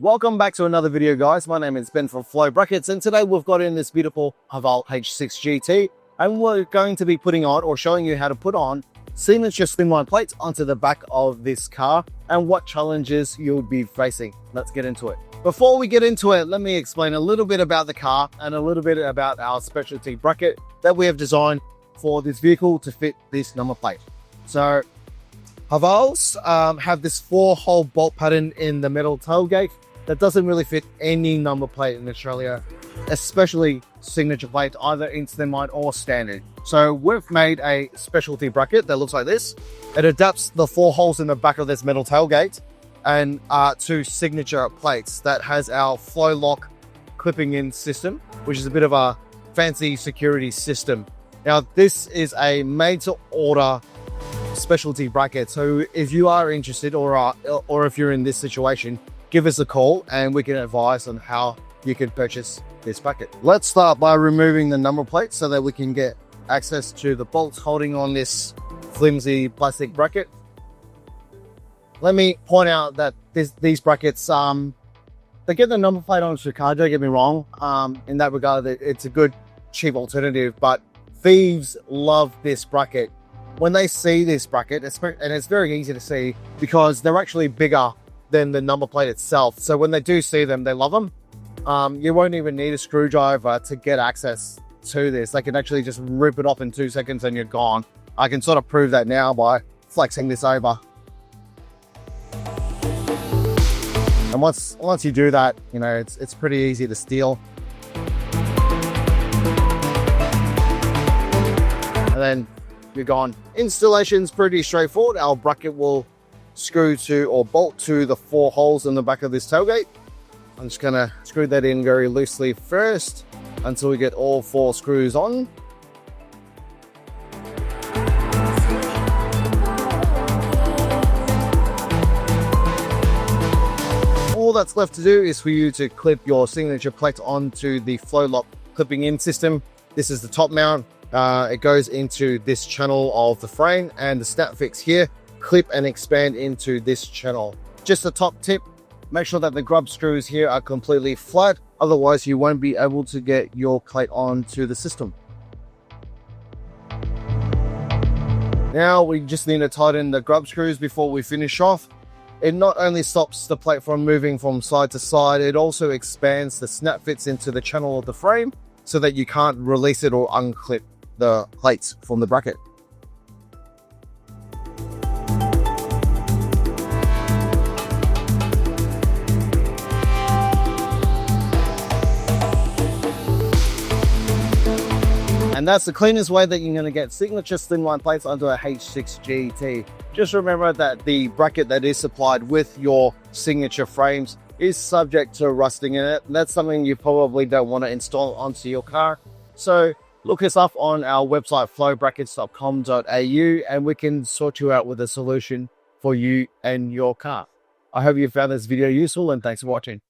Welcome back to another video, guys. My name is Ben from Flow Brackets, and today we've got in this beautiful Haval H6 GT, and we're going to be putting on or showing you how to put on signature slimline plates onto the back of this car and what challenges you'll be facing. Let's get into it. Before we get into it, let me explain a little bit about the car and a little bit about our specialty bracket that we have designed for this vehicle to fit this number plate. So Havals have this 4-hole bolt pattern in the metal tailgate that doesn't really fit any number plate in Australia, especially signature plate, either in slimline or standard. So we've made a specialty bracket that looks like this. It adapts the 4 holes in the back of this metal tailgate and to signature plates that has our flow lock clipping in system, which is a bit of a fancy security system. Now, this is a made to order specialty bracket. So if you are interested or if you're in this situation, give us a call and we can advise on how you can purchase this bracket. Let's start by removing the number plate so that we can get access to the bolts holding on this flimsy plastic bracket. Let me point out that these brackets, they get the number plate onto the car, don't get me wrong. In that regard, it's a good cheap alternative, but thieves love this bracket. When they see this bracket, and it's very easy to see because they're actually bigger than the number plate itself. So when they do see them, they love them. You won't even need a screwdriver to get access to this. They can actually just rip it off in 2 seconds and you're gone. I can sort of prove that now by flexing this over. And once you do that, you know, it's pretty easy to steal. And then you're gone. Installation's pretty straightforward. Our bracket will screw to or bolt to the 4 holes in the back of this tailgate. I'm just gonna screw that in very loosely first until we get all 4 screws on. All that's left to do is for you to clip your signature plate onto the flow lock clipping in system. This is the top mount. It goes into this channel of the frame, and the snap fix here clip and expand into this channel. Just a top tip, make sure that the grub screws here are completely flat, otherwise you won't be able to get your plate onto the system. Now we just need to tighten the grub screws before we finish off. It not only stops the plate from moving from side to side, it also expands the snap fits into the channel of the frame so that you can't release it or unclip the plates from the bracket. And that's the cleanest way that you're going to get signature slimline plates onto a H6 GT. Just remember that the bracket that is supplied with your signature frames is subject to rusting in it. That's something you probably don't want to install onto your car. So look us up on our website, flowbrackets.com.au, and we can sort you out with a solution for you and your car. I hope you found this video useful, and thanks for watching.